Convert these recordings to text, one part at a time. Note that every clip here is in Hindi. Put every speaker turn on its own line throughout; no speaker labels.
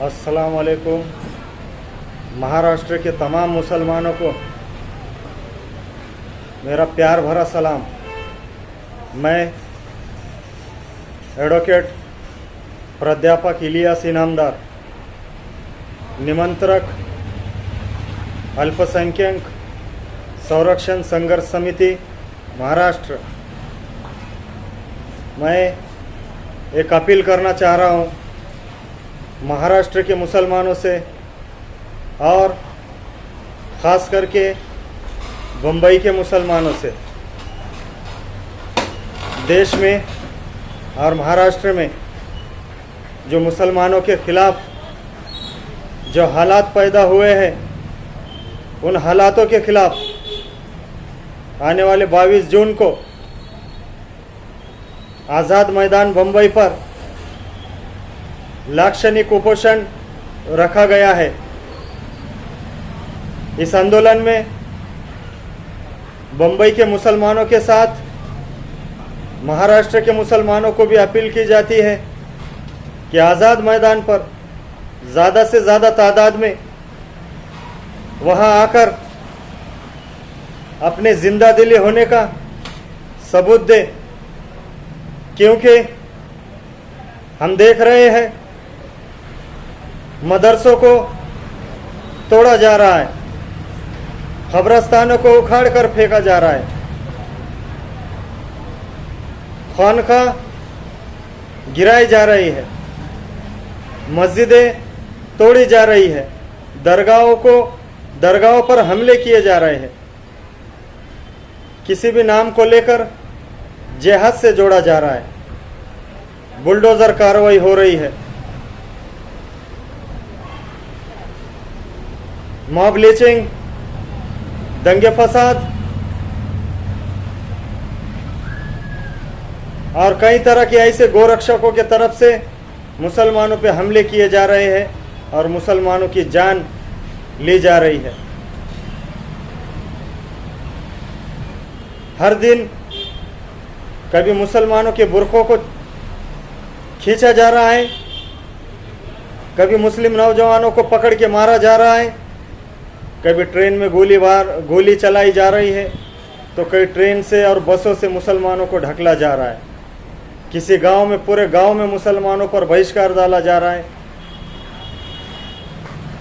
अस्सलाम वालेकुम। महाराष्ट्र के तमाम मुसलमानों को मेरा प्यार भरा सलाम। मैं एडवोकेट प्राध्यापक इलियास इनामदार, निमंत्रक अल्पसंख्यक संरक्षण संघर्ष समिति महाराष्ट्र। मैं एक अपील करना चाह रहा हूँ महाराष्ट्र के मुसलमानों से और ख़ास करके बम्बई के मुसलमानों से। देश में और महाराष्ट्र में जो मुसलमानों के ख़िलाफ़ जो हालात पैदा हुए हैं, उन हालातों के ख़िलाफ़ आने वाले 22 जून को आज़ाद मैदान बम्बई पर लाक्षणिक कुपोषण रखा गया है। इस आंदोलन में बम्बई के मुसलमानों के साथ महाराष्ट्र के मुसलमानों को भी अपील की जाती है कि आज़ाद मैदान पर ज़्यादा से ज़्यादा तादाद में वहां आकर अपने जिंदा दिली होने का सबूत दें, क्योंकि हम देख रहे हैं मदरसों को तोड़ा जा रहा है, कब्रस्तानों को उखाड़ कर फेंका जा रहा है, खानका गिराई जा रही है, मस्जिदें तोड़ी जा रही है, दरगाहों पर हमले किए जा रहे हैं, किसी भी नाम को लेकर जिहाद से जोड़ा जा रहा है, बुलडोज़र कार्रवाई हो रही है, मॉब लिंचिंग, दंगे फसाद और कई तरह के ऐसे गोरक्षकों के तरफ से मुसलमानों पे हमले किए जा रहे हैं और मुसलमानों की जान ली जा रही है। हर दिन कभी मुसलमानों के बुरकों को खींचा जा रहा है, कभी मुस्लिम नौजवानों को पकड़ के मारा जा रहा है, कभी ट्रेन में गोली चलाई जा रही है, तो कई ट्रेन से और बसों से मुसलमानों को ढकला जा रहा है। किसी गांव में, पूरे गांव में मुसलमानों पर बहिष्कार डाला जा रहा है,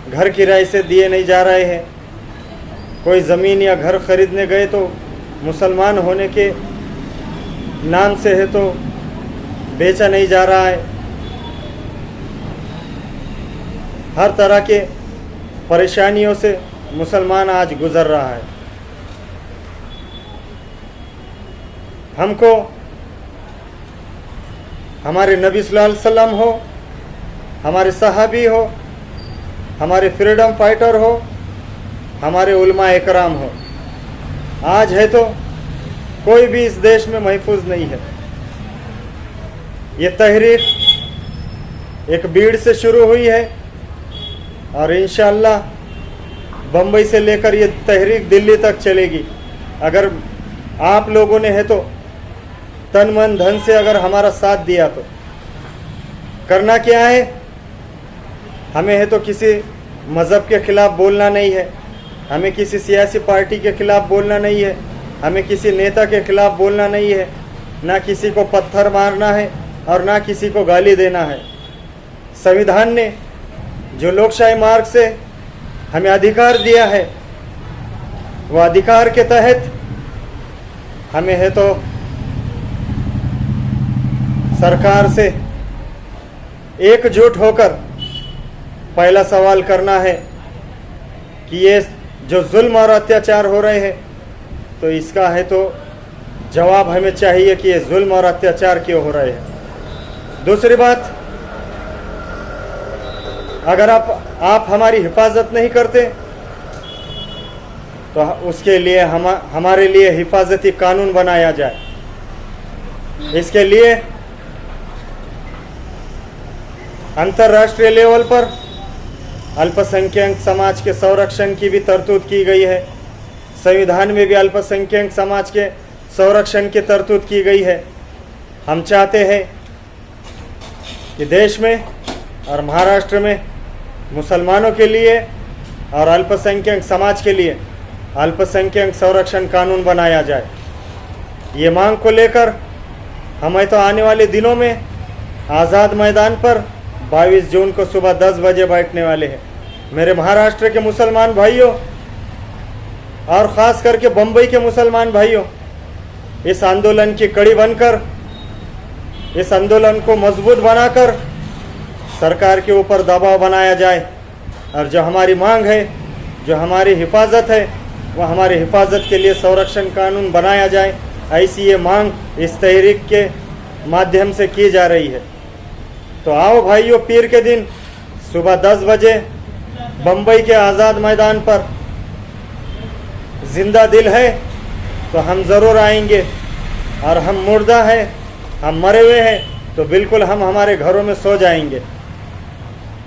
घर किराए से दिए नहीं जा रहे हैं, कोई ज़मीन या घर खरीदने गए तो मुसलमान होने के नाम से है तो बेचा नहीं जा रहा है। हर तरह के परेशानियों से मुसलमान आज गुजर रहा है। हमको हमारे नबी सल्लल्लाहु अलैहि वसल्लम हो, हमारे सहाबी हो, हमारे फ्रीडम फाइटर हो, हमारे उलमा इकराम हो, आज है तो कोई भी इस देश में महफूज नहीं है। ये तहरीक एक भीड़ से शुरू हुई है और इंशाअल्लाह बम्बई से लेकर ये तहरीक दिल्ली तक चलेगी। अगर आप लोगों ने है तो तन मन धन से अगर हमारा साथ दिया तो करना क्या है, हमें है तो किसी मज़हब के ख़िलाफ़ बोलना नहीं है, हमें किसी सियासी पार्टी के ख़िलाफ़ बोलना नहीं है, हमें किसी नेता के ख़िलाफ़ बोलना नहीं है, ना किसी को पत्थर मारना है और ना किसी को गाली देना है। संविधान ने जो लोकशाही मार्ग से हमें अधिकार दिया है, वह अधिकार के तहत हमें है तो सरकार से एकजुट होकर पहला सवाल करना है कि ये जो जुल्म और अत्याचार हो रहे हैं, तो इसका है तो जवाब हमें चाहिए कि ये जुल्म और अत्याचार क्यों हो रहे हैं। दूसरी बात, अगर आप हमारी हिफाजत नहीं करते तो उसके लिए हमारे लिए हिफाजती कानून बनाया जाए। इसके लिए अंतर्राष्ट्रीय लेवल पर अल्पसंख्यक समाज के संरक्षण की भी तरतूद की गई है। संविधान में भी अल्पसंख्यक समाज के संरक्षण की तरतूद की गई है। हम चाहते हैं कि देश में और महाराष्ट्र में मुसलमानों के लिए और अल्पसंख्यक समाज के लिए अल्पसंख्यक संरक्षण कानून बनाया जाए। ये मांग को लेकर हमें तो आने वाले दिनों में आज़ाद मैदान पर 22 जून को सुबह 10 बजे बैठने वाले हैं। मेरे महाराष्ट्र के मुसलमान भाइयों और ख़ास करके बम्बई के मुसलमान भाइयों, इस आंदोलन की कड़ी बनकर, इस आंदोलन को मजबूत बनाकर सरकार के ऊपर दबाव बनाया जाए और जो हमारी मांग है, जो हमारी हिफाजत है, वह हमारी हिफाजत के लिए संरक्षण कानून बनाया जाए। ऐसी ये मांग इस तहरीक के माध्यम से की जा रही है। तो आओ भाइयों, पीर के दिन सुबह 10 बजे बम्बई के आज़ाद मैदान पर, जिंदा दिल है तो हम ज़रूर आएंगे, और हम मुर्दा हैं, हम मरे हुए हैं तो बिल्कुल हम हमारे घरों में सो जाएंगे।